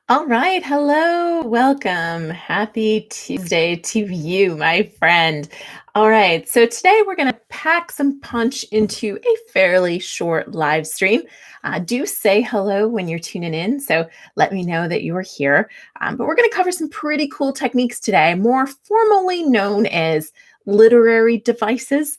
All right. Hello. Welcome. Happy Tuesday to you, my friend. All right. So today we're going to pack some punch into a fairly short live stream. Do say hello when you're tuning in. So let me know that you're here. But we're going to cover some pretty cool techniques today, more formally known as literary devices.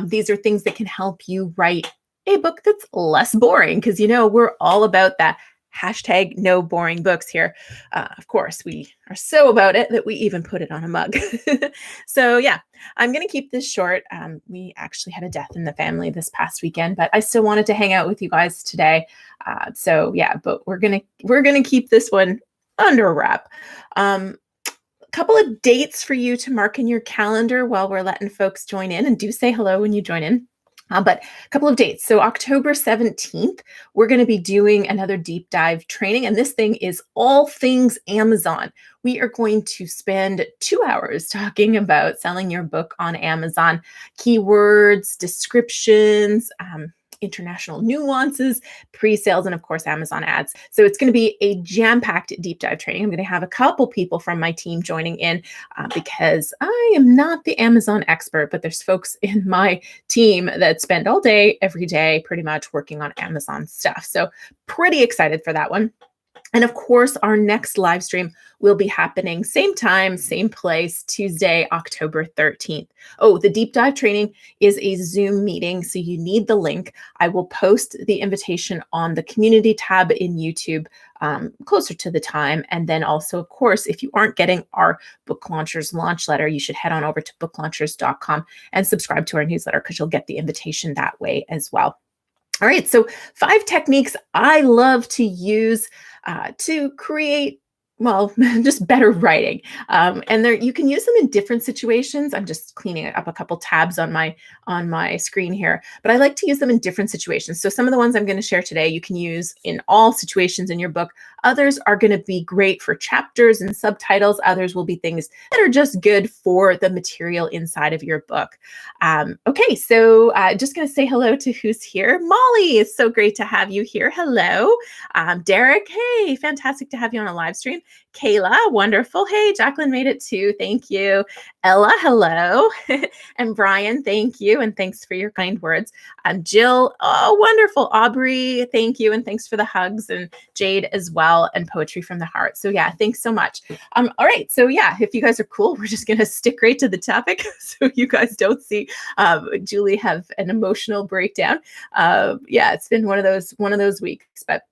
These are things that can help you write a book that's less boring because, we're all about that hashtag no boring books here. Of course, we are so about it that we even put it on a mug. So, yeah, I'm going to keep this short. We actually had a death in the family this past weekend, but I still wanted to hang out with you guys today. But we're gonna keep this one under wrap. A couple of dates for you to mark in your calendar while we're letting folks join in, and do say hello when you join in. But a couple of dates. So October 17th, we're going to be doing another deep dive training. And this thing is all things Amazon. We are going to spend 2 hours talking about selling your book on Amazon, keywords, descriptions, international nuances, pre-sales, and of course, Amazon ads. So it's going to be a jam-packed deep dive training. I'm going to have a couple people from my team joining in because I am not the Amazon expert, but there's folks in my team that spend all day, every day, pretty much working on Amazon stuff. So pretty excited for that one. And of course, our next live stream will be happening same time, same place, Tuesday, October 13th. Oh, the deep dive training is a Zoom meeting, so you need the link. I will post the invitation on the community tab in YouTube closer to the time. And then also, of course, if you aren't getting our Book Launchers launch letter, you should head on over to booklaunchers.com and subscribe to our newsletter because you'll get the invitation that way as well. All right, so 5 techniques I love to use to create, well, just better writing. And there, you can use them in different situations. I'm just cleaning up a couple tabs on my screen here, but I like to use them in different situations. So some of the ones I'm going to share today, you can use in all situations in your book. Others are going to be great for chapters and subtitles. Others will be things that are just good for the material inside of your book. Okay, so just going to say hello to who's here. Molly, it's so great to have you here. Hello. Derek, hey, fantastic to have you on a live stream. Kayla, wonderful. Hey, Jacqueline made it too. Thank you. Ella, hello. And Brian, thank you. And thanks for your kind words. Jill, oh, wonderful. Aubrey, thank you. And thanks for the hugs. And Jade as well. And Poetry from the Heart. So yeah, thanks so much. All right. So yeah, if you guys are cool, we're just going to stick right to the topic so you guys don't see Julie have an emotional breakdown. Yeah, it's been one of those weeks, but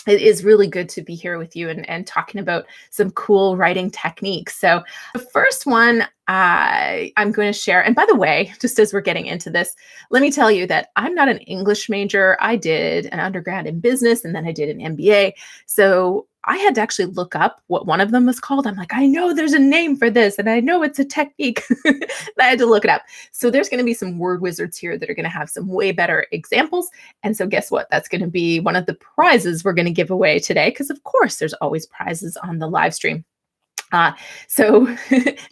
it is really good to be here with you and talking about some cool writing techniques. So the first one I'm going to share, and by the way, just as we're getting into this, let me tell you that I'm not an English major. I did an undergrad in business and then I did an MBA. So I had to actually look up what one of them was called. I'm like, I know there's a name for this and I know it's a technique. I had to look it up. So there's going to be some word wizards here that are going to have some way better examples. And so guess what? That's going to be one of the prizes we're going to give away today, because of course there's always prizes on the live stream. So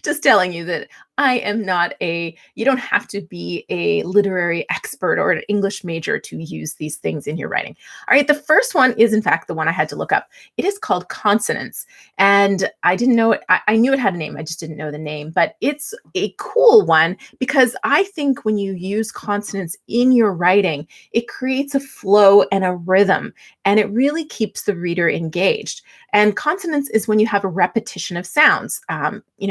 just telling you that I am not you don't have to be a literary expert or an English major to use these things in your writing. All right, the first one is in fact the one I had to look up. It is called Consonants. And I didn't know it. I knew it had a name. I just didn't know the name, but it's a cool one because I think when you use consonants in your writing, it creates a flow and a rhythm, and it really keeps the reader engaged. And consonants is when you have a repetition of sounds,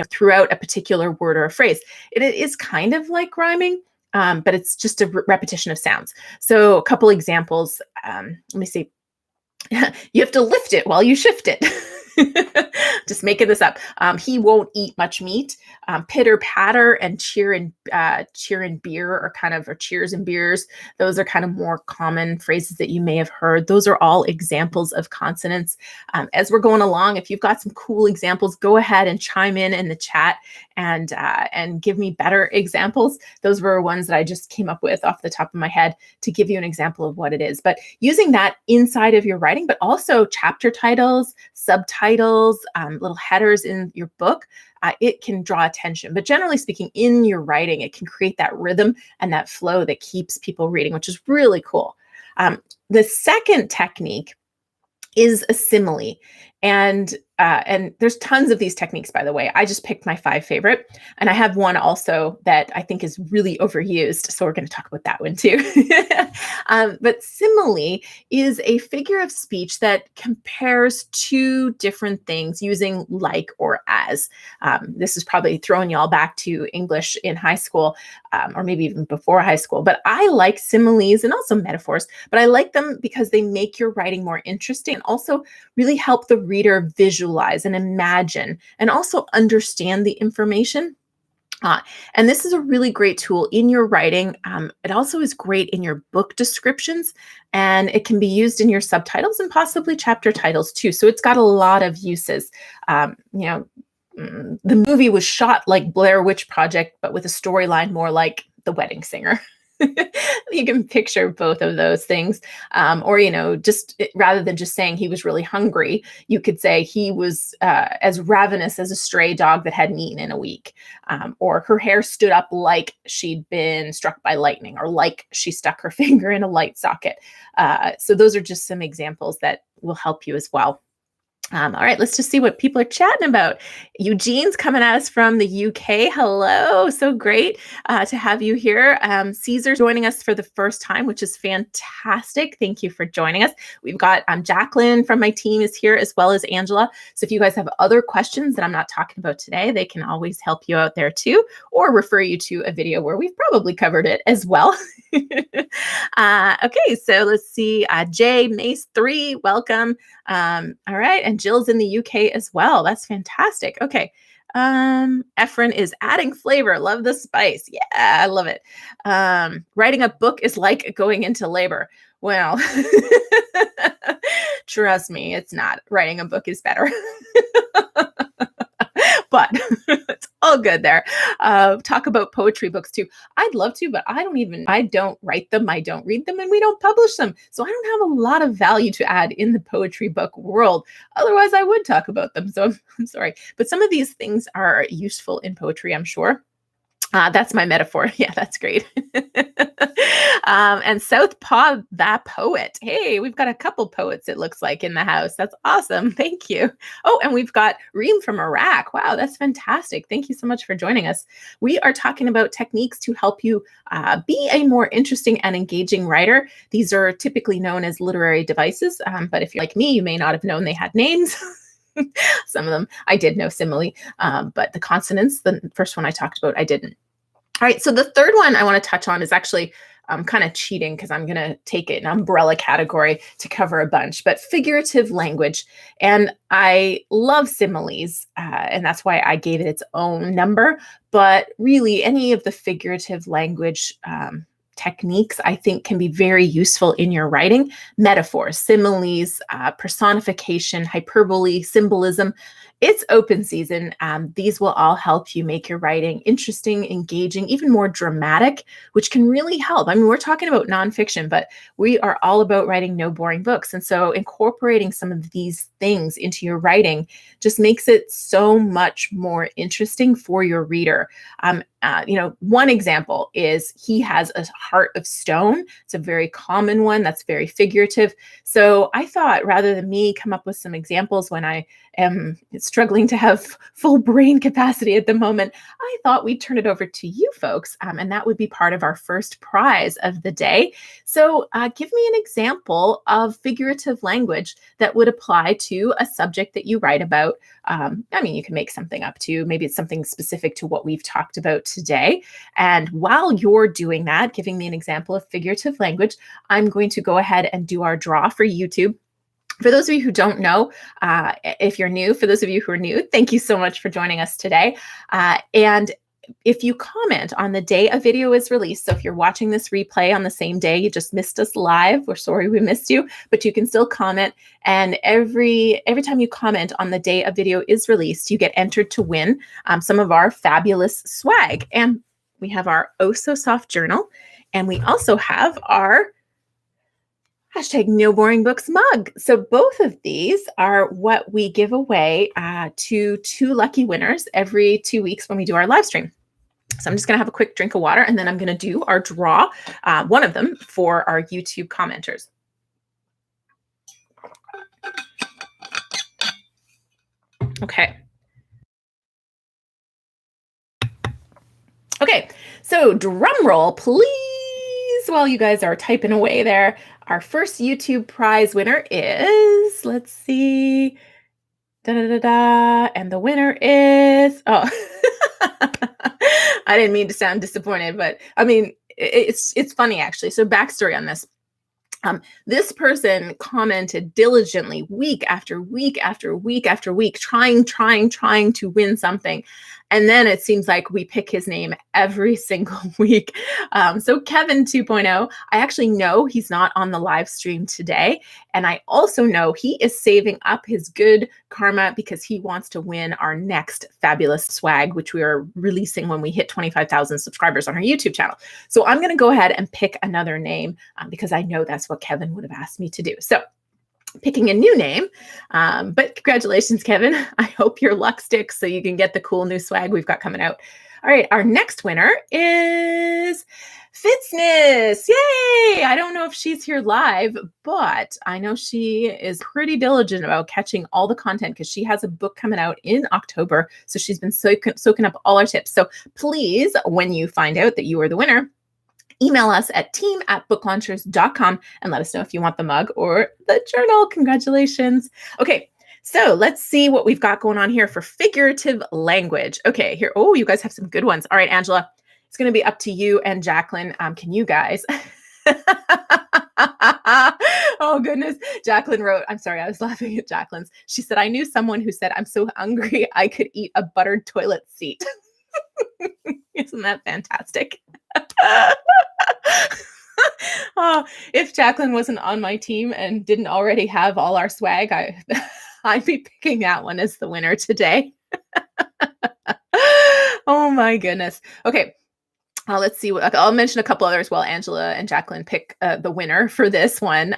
throughout a particular word or a phrase. It is kind of like rhyming, but it's just a repetition of sounds. So a couple examples. Let me see. You have to lift it while you shift it. Just making this up. He won't eat much meat. Pitter patter and cheer and beer are or cheers and beers. Those are kind of more common phrases that you may have heard. Those are all examples of consonants. As we're going along, if you've got some cool examples, go ahead and chime in the chat and give me better examples. Those were ones that I just came up with off the top of my head to give you an example of what it is. But using that inside of your writing, but also chapter titles, subtitles, little headers in your book, it can draw attention. But generally speaking, in your writing, it can create that rhythm and that flow that keeps people reading, which is really cool. The second technique is a simile. And there's tons of these techniques, by the way. I just picked my 5 favorite, and I have one also that I think is really overused. So we're going to talk about that one too. But simile is a figure of speech that compares two different things using like or as. This is probably throwing y'all back to English in high school, or maybe even before high school. But I like similes and also metaphors, but I like them because they make your writing more interesting and also really help the reader visualize and imagine and also understand the information. And this is a really great tool in your writing. It also is great in your book descriptions, and it can be used in your subtitles and possibly chapter titles too. So it's got a lot of uses. The movie was shot like Blair Witch Project, but with a storyline more like The Wedding Singer. You can picture both of those things. Or, just rather than just saying he was really hungry, you could say he was as ravenous as a stray dog that hadn't eaten in a week. Or her hair stood up like she'd been struck by lightning, or like she stuck her finger in a light socket. So those are just some examples that will help you as well. All right, let's just see what people are chatting about. Eugene's coming at us from the UK. Hello, so great to have you here. Caesar's joining us for the first time, which is fantastic. Thank you for joining us. We've got Jacqueline from my team is here, as well as Angela. So if you guys have other questions that I'm not talking about today, they can always help you out there too, or refer you to a video where we've probably covered it as well. Okay, so let's see. Jay Mace 3, welcome. All right, and Jill's in the UK as well. That's fantastic. Okay. Efren is adding flavor. Love the spice. Yeah, I love it. Writing a book is like going into labor. Well, trust me, it's not. Writing a book is better. But it's all good there. Talk about poetry books too. I'd love to, but I don't write them, I don't read them, and we don't publish them. So I don't have a lot of value to add in the poetry book world. Otherwise, I would talk about them. So I'm sorry. But some of these things are useful in poetry, I'm sure. That's my metaphor. Yeah, that's great. And Southpaw, that poet. Hey, we've got a couple poets, it looks like, in the house. That's awesome. Thank you. Oh, and we've got Reem from Iraq. Wow, that's fantastic. Thank you so much for joining us. We are talking about techniques to help you be a more interesting and engaging writer. These are typically known as literary devices, but if you're like me, you may not have known they had names. Some of them I did know simile, but the consonants, the first one I talked about, I didn't. All right, so the third one I want to touch on is actually kind of cheating because I'm going to take it an umbrella category to cover a bunch, but figurative language. And I love similes, and that's why I gave it its own number. But really, any of the figurative language techniques, I think, can be very useful in your writing. Metaphors, similes, personification, hyperbole, symbolism. It's open season. These will all help you make your writing interesting, engaging, even more dramatic, which can really help. I mean, we're talking about nonfiction, but we are all about writing no boring books. And so incorporating some of these things into your writing just makes it so much more interesting for your reader. One example is he has a heart of stone. It's a very common one that's very figurative. So I thought, rather than me come up with some examples when I am struggling to have full brain capacity at the moment, I thought we'd turn it over to you folks, and that would be part of our first prize of the day. So give me an example of figurative language that would apply to a subject that you write about. You can make something up too. Maybe it's something specific to what we've talked about today. And while you're doing that, giving me an example of figurative language, I'm going to go ahead and do our draw for YouTube. For those of you who don't know, if you're new, for those of you who are new, thank you so much for joining us today. And if you comment on the day a video is released, so if you're watching this replay on the same day, you just missed us live, we're sorry we missed you, but you can still comment. And every time you comment on the day a video is released, you get entered to win some of our fabulous swag. And we have our Oh So Soft journal, and we also have our #No Boring Books mug. So both of these are what we give away to 2 lucky winners every 2 weeks when we do our live stream. So I'm just going to have a quick drink of water, and then I'm going to do our draw, one of them for our YouTube commenters. Okay. Okay, so drum roll, please, while you guys are typing away there. Our first YouTube prize winner is, let's see, da da da da, and the winner is, oh, I didn't mean to sound disappointed, but I mean, it's funny actually. So backstory on this. This person commented diligently week after week after week after week, trying to win something. And then it seems like we pick his name every single week. So Kevin 2.0, I actually know he's not on the live stream today. And I also know he is saving up his good karma because he wants to win our next fabulous swag, which we are releasing when we hit 25,000 subscribers on our YouTube channel. So I'm going to go ahead and pick another name because I know that's what Kevin would have asked me to do. So picking a new name, but congratulations, Kevin. I hope your luck sticks so you can get the cool new swag we've got coming out. All right, our next winner is Fitzness. Yay! I don't know if she's here live, but I know she is pretty diligent about catching all the content because she has a book coming out in October. So she's been soaking up all our tips. So please, when you find out that you are the winner, email us at team@booklaunchers.com and let us know if you want the mug or the journal. Congratulations. Okay, so let's see what we've got going on here for figurative language. Okay, here. Oh, you guys have some good ones. All right, Angela, it's going to be up to you and Jacqueline. Can you guys? Oh, goodness. Jacqueline wrote, I'm sorry, I was laughing at Jacqueline's. She said, I knew someone who said, I'm so hungry, I could eat a buttered toilet seat. Isn't that fantastic? Oh, if Jacqueline wasn't on my team and didn't already have all our swag, I'd be picking that one as the winner today. Oh my goodness. Okay. Let's see. I'll mention a couple others while Angela and Jacqueline pick the winner for this one.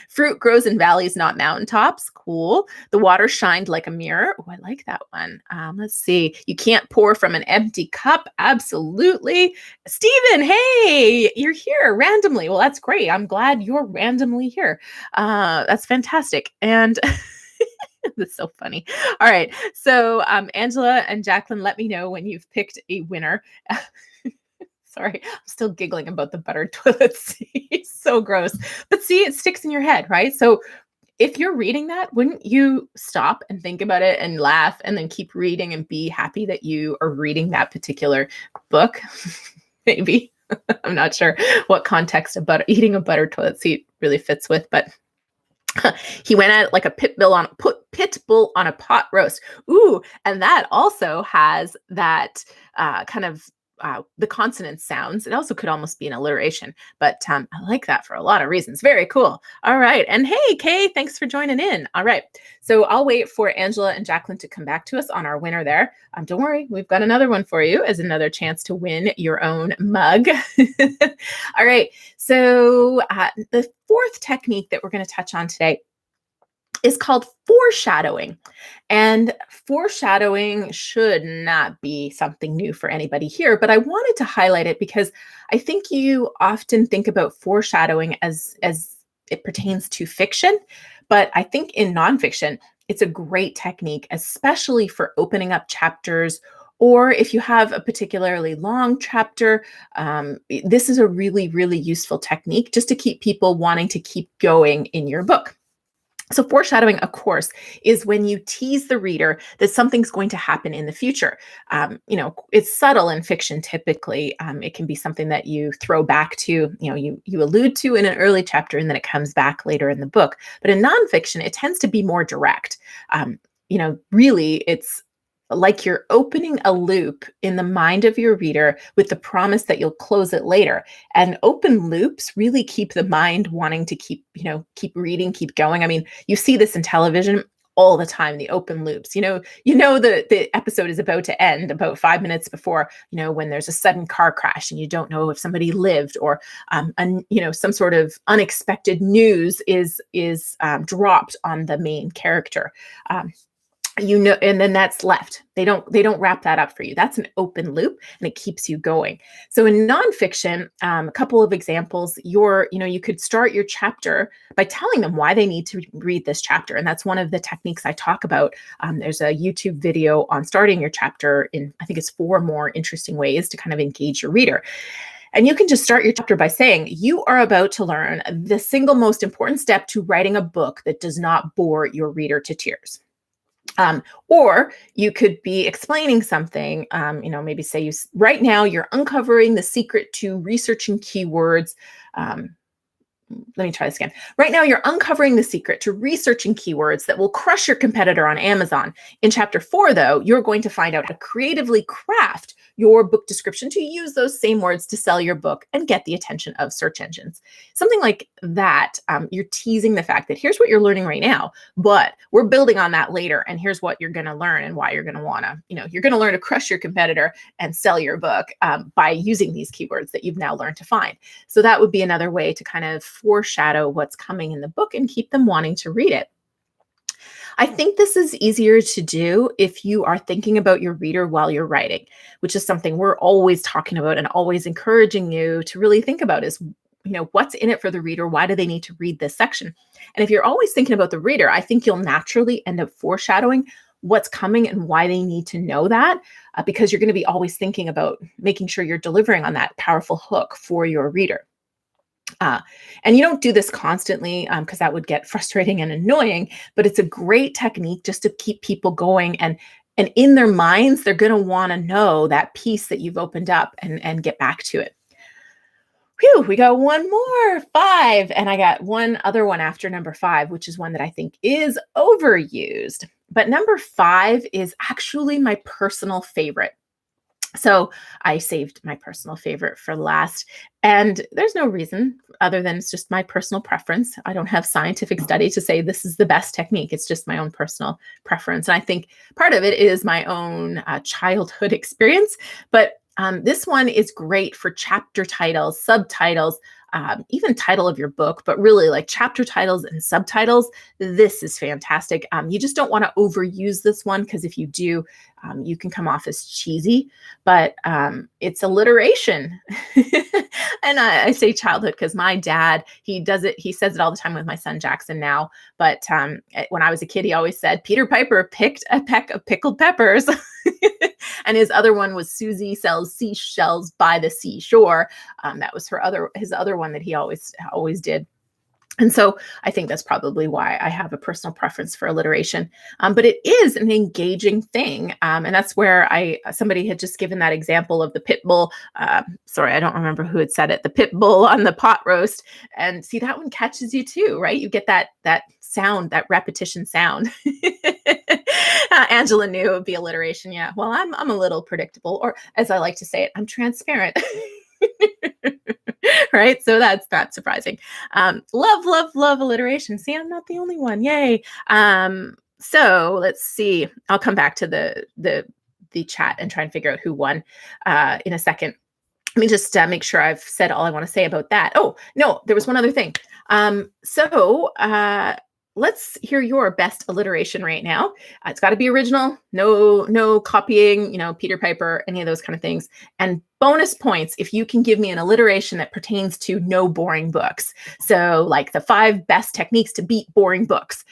Fruit grows in valleys, not mountaintops. Cool. The water shined like a mirror. Oh, I like that one. Let's see. You can't pour from an empty cup. Absolutely. Stephen, hey, you're here randomly. Well, that's great. I'm glad you're randomly here. That's fantastic. And that's so funny. All right. So Angela and Jacqueline, let me know when you've picked a winner. Sorry, I'm still giggling about the buttered toilet seat. So gross. But see, it sticks in your head, right? So if you're reading that, wouldn't you stop and think about it and laugh and then keep reading and be happy that you are reading that particular book? Maybe. I'm not sure what context eating a buttered toilet seat really fits with, but he went at it like a pit bull on a pot roast. Ooh, and that also has that kind of the consonant sounds. It also could almost be an alliteration, but I like that for a lot of reasons. Very cool. All right. And hey, Kay, thanks for joining in. All right. So I'll wait for Angela and Jacqueline to come back to us on our winner there. Don't worry. We've got another one for you as another chance to win your own mug. All right. So the fourth technique that we're going to touch on today is called foreshadowing. And foreshadowing should not be something new for anybody here, but I wanted to highlight it because I think you often think about foreshadowing as it pertains to fiction, but I think in nonfiction, it's a great technique, especially for opening up chapters, or if you have a particularly long chapter. This is a really, really useful technique just to keep people wanting to keep going in your book. So foreshadowing, of course, is when you tease the reader that something's going to happen in the future. It's subtle in fiction typically. It can be something that you throw back to, you allude to in an early chapter and then it comes back later in the book. But in nonfiction, it tends to be more direct. Really, it's like you're opening a loop in the mind of your reader with the promise that you'll close it later. And open loops really keep the mind wanting to keep reading, keep going. I mean, you see this in television all the time, the open loops. The episode is about to end about 5 minutes before, when there's a sudden car crash and you don't know if somebody lived, or some sort of unexpected news is dropped on the main character. and then that's left. They don't wrap that up for you. That's an open loop, and it keeps you going. So in nonfiction, a couple of examples, you could start your chapter by telling them why they need to read this chapter. And that's one of the techniques I talk about. There's a YouTube video on starting your chapter in, I think it's 4 more interesting ways to kind of engage your reader. And you can just start your chapter by saying, you are about to learn the single most important step to writing a book that does not bore your reader to tears. Or you could be explaining something, maybe say right now you're uncovering the secret to researching keywords. Let me try this again. Right now, you're uncovering the secret to researching keywords that will crush your competitor on Amazon. In chapter 4, though, you're going to find out how to creatively craft your book description to use those same words to sell your book and get the attention of search engines. Something like that. You're teasing the fact that here's what you're learning right now, but we're building on that later. And here's what you're going to learn and why you're going to want to, you're going to learn to crush your competitor and sell your book by using these keywords that you've now learned to find. So that would be another way to kind of foreshadow what's coming in the book and keep them wanting to read it. I think this is easier to do if you are thinking about your reader while you're writing, which is something we're always talking about and always encouraging you to really think about is, what's in it for the reader? Why do they need to read this section? And if you're always thinking about the reader, I think you'll naturally end up foreshadowing what's coming and why they need to know that, because you're going to be always thinking about making sure you're delivering on that powerful hook for your reader. And you don't do this constantly because that would get frustrating and annoying, but it's a great technique just to keep people going. And in their minds, they're going to want to know that piece that you've opened up and get back to it. Whew, we got one more, 5. And I got one other one after number 5, which is one that I think is overused. But number 5 is actually my personal favorite. So I saved my personal favorite for last, and there's no reason other than it's just my personal preference. I don't have scientific study to say this is the best technique. It's just my own personal preference. And I think part of it is my own childhood experience, but this one is great for chapter titles, subtitles, even title of your book, but really like chapter titles and subtitles. This is fantastic. You just don't want to overuse this one because if you do, you can come off as cheesy, but it's alliteration. And I say childhood because my dad, he says it all the time with my son Jackson now, but when I was a kid, he always said, Peter Piper picked a peck of pickled peppers. And his other one was Susie sells seashells by the seashore. That was his other one that he always did. And so I think that's probably why I have a personal preference for alliteration. But it is an engaging thing. And that's where somebody had just given that example of the pit bull. Sorry, I don't remember who had said it. The pit bull on the pot roast. And see, that one catches you too, right? You get that sound, that repetition sound. Angela knew it would be alliteration. Yeah. Well, I'm a little predictable, or as I like to say it, I'm transparent. Right? So that's not surprising. Love alliteration. See, I'm not the only one. Yay. So let's see. I'll come back to the chat and try and figure out who won in a second. Let me just make sure I've said all I want to say about that. Oh, no, there was one other thing. Let's hear your best alliteration right now. It's got to be original. No copying, Peter Piper, any of those kind of things. And bonus points if you can give me an alliteration that pertains to no boring books. So like the 5 best techniques to beat boring books.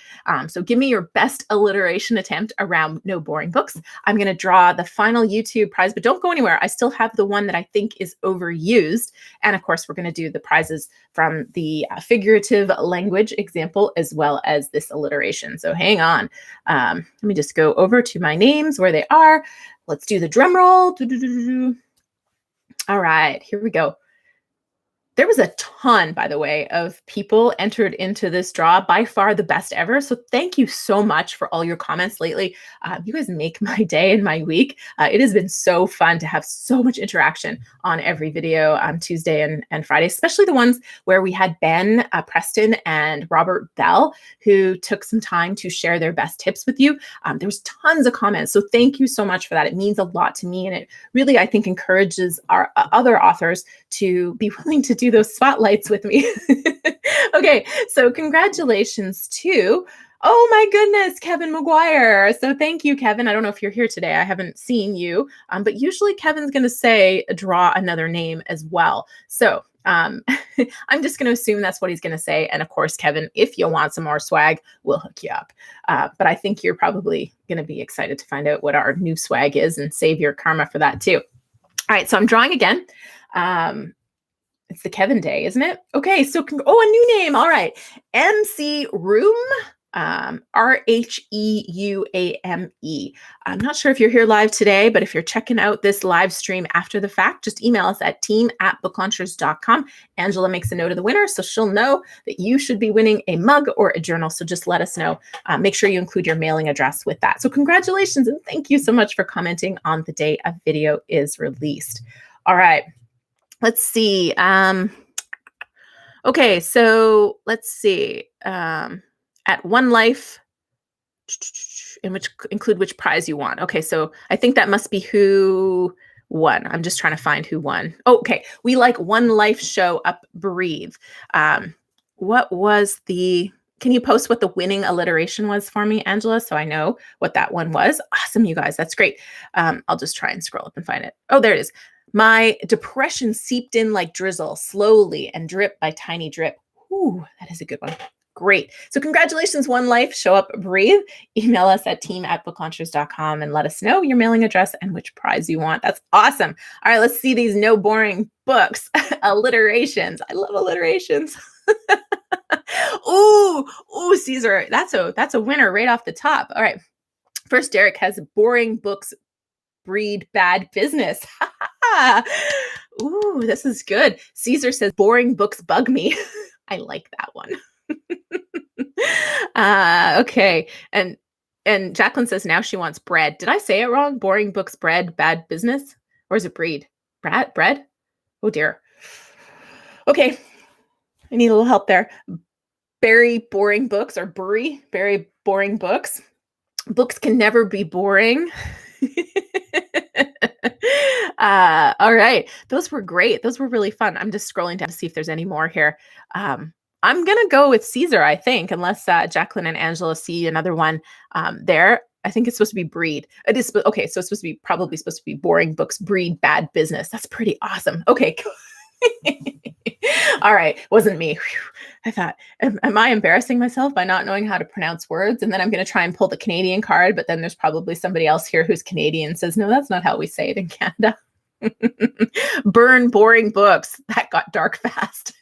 So give me your best alliteration attempt around no boring books. I'm going to draw the final YouTube prize, but don't go anywhere. I still have the one that I think is overused. And of course, we're going to do the prizes from the figurative language example as well as this alliteration. So hang on. Let me just go over to my names where they are. Let's do the drum roll. All right, here we go. There was a ton, by the way, of people entered into this draw, by far the best ever. So thank you so much for all your comments lately. You guys make my day and my week. It has been so fun to have so much interaction on every video on Tuesday and Friday, especially the ones where we had Ben Preston and Robert Bell, who took some time to share their best tips with you. There was tons of comments. So thank you so much for that. It means a lot to me. And it really, I think, encourages our other authors to be willing to do those spotlights with me. Okay, so congratulations to Oh my goodness, Kevin McGuire. So thank you, Kevin. I don't know if you're here today. I haven't seen you, but usually Kevin's going to say draw another name as well. So I'm just going to assume that's what he's going to say. And of course, Kevin, if you want some more swag, we'll hook you up. But I think you're probably going to be excited to find out what our new swag is and save your karma for that too. All right, so I'm drawing again. It's the Kevin day, isn't it? Okay, so a new name. All right, MC Room. Rheuame. I'm not sure if you're here live today, but if you're checking out this live stream after the fact, just email us at team@booklaunchers.com. Angela makes a note of the winner, so she'll know that you should be winning a mug or a journal. So just let us know. Make sure you include your mailing address with that. So congratulations, and thank you so much for commenting on the day a video is released. All right, let's see. Okay, so let's see. At One Life, include which prize you want. Okay, so I think that must be who won. I'm just trying to find who won. Oh, okay. We like One Life show up Breathe. What was the, can you post what the winning alliteration was for me, Angela, so I know what that one was? Awesome, you guys. That's great. I'll just try and scroll up and find it. Oh, there it is. My depression seeped in like drizzle, slowly and drip by tiny drip. Ooh, that is a good one. Great. So congratulations, One Life, show up, breathe. Email us at team@booklaunchers.com and let us know your mailing address and which prize you want. That's awesome. All right, let's see these no boring books. Alliterations. I love alliterations. Ooh, Caesar. That's a winner right off the top. All right. First, Derek has boring books breed bad business. Ooh, this is good. Caesar says boring books bug me. I like that one. Okay. And Jacqueline says now she wants bread. Did I say it wrong? Boring books, bread, bad business? Or is it breed? Bread? Oh dear. Okay. I need a little help there. Very boring books, or very boring books. Books can never be boring. All right. Those were great. Those were really fun. I'm just scrolling down to see if there's any more here. I'm going to go with Caesar, I think, unless Jacqueline and Angela see another one there. I think it's supposed to be breed. It is. Okay. So it's probably supposed to be boring books, breed bad business. That's pretty awesome. Okay. All right. Wasn't me. Whew. I thought, am I embarrassing myself by not knowing how to pronounce words? And then I'm going to try and pull the Canadian card, but then there's probably somebody else here who's Canadian and says, no, that's not how we say it in Canada. Burn boring books. That got dark fast.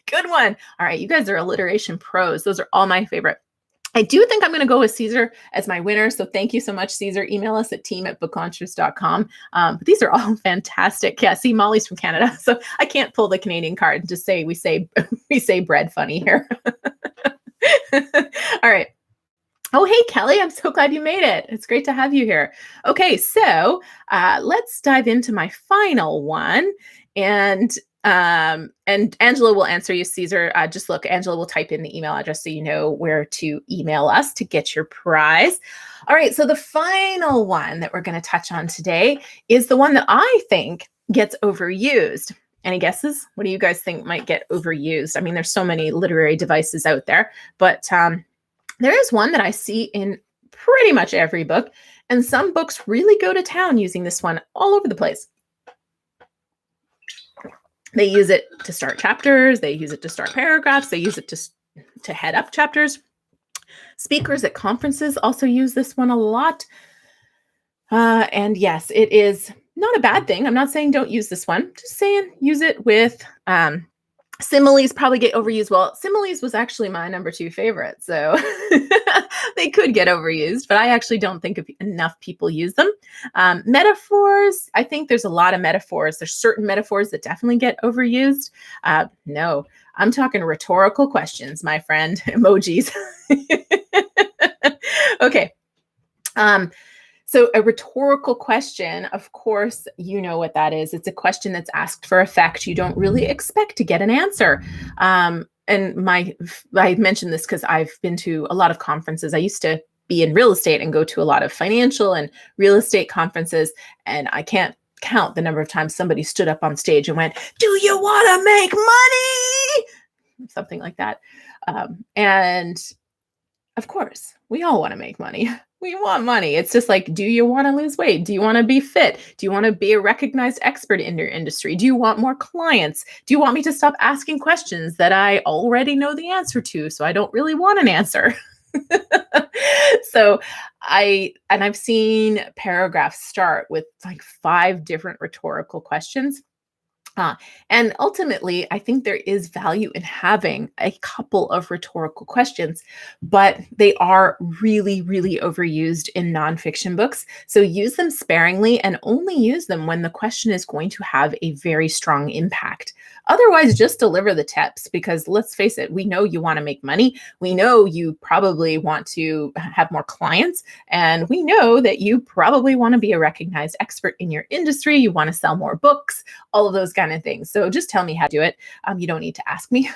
Good one. All right. You guys are alliteration pros. Those are all my favorite. I do think I'm going to go with Caesar as my winner. So thank you so much, Caesar. Email us at team@booklaunchers.com. But these are all fantastic. Yeah, see, Molly's from Canada, so I can't pull the Canadian card and just say we say bread funny here. All right. Oh, hey, Kelly, I'm so glad you made it. It's great to have you here. Okay, so let's dive into my final one. And Angela will answer you, Caesar. Just look, Angela will type in the email address so you know where to email us to get your prize. All right, so the final one that we're going to touch on today is the one that I think gets overused. Any guesses? What do you guys think might get overused? I mean, there's so many literary devices out there, but there is one that I see in pretty much every book, and some books really go to town using this one all over the place. They use it to start chapters. They use it to start paragraphs. They use it to head up chapters. Speakers at conferences also use this one a lot. And yes, it is not a bad thing. I'm not saying don't use this one. Just saying use it with similes. Probably get overused. Well, similes was actually my number 2 favorite, so they could get overused, but I actually don't think enough people use them. Metaphors, I think there's a lot of metaphors. There's certain metaphors that definitely get overused. No, I'm talking rhetorical questions, my friend. Emojis. Okay. So a rhetorical question, of course, you know what that is. It's a question that's asked for effect. You don't really expect to get an answer. And I mentioned this because I've been to a lot of conferences. I used to be in real estate and go to a lot of financial and real estate conferences. And I can't count the number of times somebody stood up on stage and went, "Do you want to make money?" Something like that. And Of course, we all want to make money. We want money. It's just like, do you want to lose weight? Do you want to be fit? Do you want to be a recognized expert in your industry? Do you want more clients? Do you want me to stop asking questions that I already know the answer to, so I don't really want an answer? So I've seen paragraphs start with like 5 different rhetorical questions. Uh, and ultimately, I think there is value in having a couple of rhetorical questions, but they are really, really overused in nonfiction books. So use them sparingly and only use them when the question is going to have a very strong impact. Otherwise, just deliver the tips because let's face it, we know you want to make money. We know you probably want to have more clients. And we know that you probably want to be a recognized expert in your industry. You want to sell more books, all of those kind of things. So just tell me how to do it. You don't need to ask me,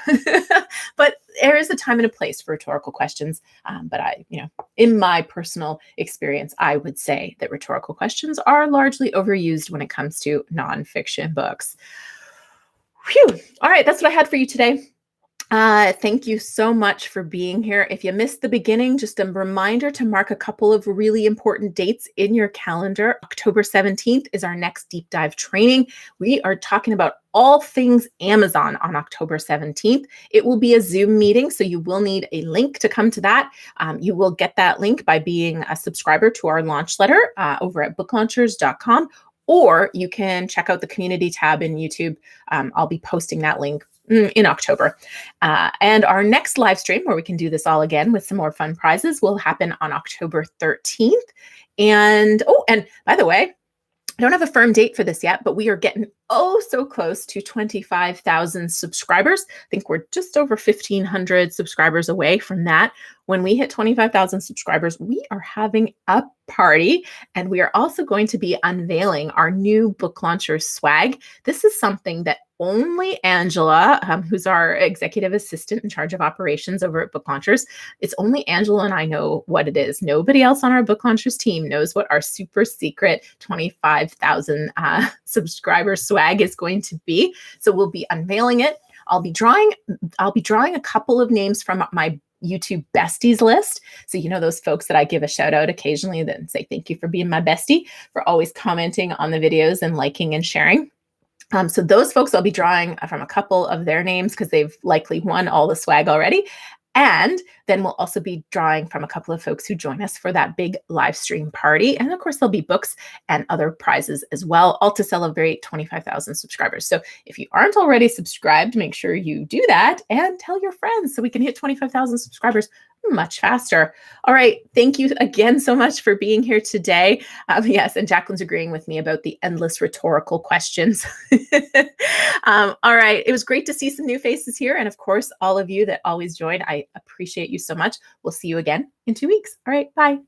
but there is a time and a place for rhetorical questions. But in my personal experience, I would say that rhetorical questions are largely overused when it comes to nonfiction books. Phew. All right, that's what I had for you today. Thank you so much for being here. If you missed the beginning, just a reminder to mark a couple of really important dates in your calendar. October 17th is our next deep dive training. We are talking about all things Amazon on October 17th. It will be a Zoom meeting, so you will need a link to come to that. You will get that link by being a subscriber to our launch letter over at booklaunchers.com, or you can check out the community tab in YouTube. I'll be posting that link in October. And our next live stream, where we can do this all again with some more fun prizes, will happen on October 13th. And by the way, I don't have a firm date for this yet, but we are getting so close to 25,000 subscribers. I think we're just over 1,500 subscribers away from that. When we hit 25,000 subscribers, we are having a party, and we are also going to be unveiling our new Book Launchers swag. This is something that only Angela, who's our executive assistant in charge of operations over at Book Launchers, it's only Angela and I know what it is. Nobody else on our Book Launchers team knows what our super secret 25,000 subscriber swag is going to be. So we'll be unveiling it. I'll be drawing a couple of names from my YouTube besties list. So, those folks that I give a shout out occasionally and say, thank you for being my bestie, for always commenting on the videos and liking and sharing. So those folks, I'll be drawing from a couple of their names because they've likely won all the swag already. And then we'll also be drawing from a couple of folks who join us for that big live stream party. And of course, there'll be books and other prizes as well, all to celebrate 25,000 subscribers. So if you aren't already subscribed, make sure you do that and tell your friends so we can hit 25,000 subscribers much faster. All right. Thank you again so much for being here today. Yes, and Jacqueline's agreeing with me about the endless rhetorical questions. All right. It was great to see some new faces here. And of course, all of you that always join, I appreciate you so much. We'll see you again in 2 weeks. All right. Bye.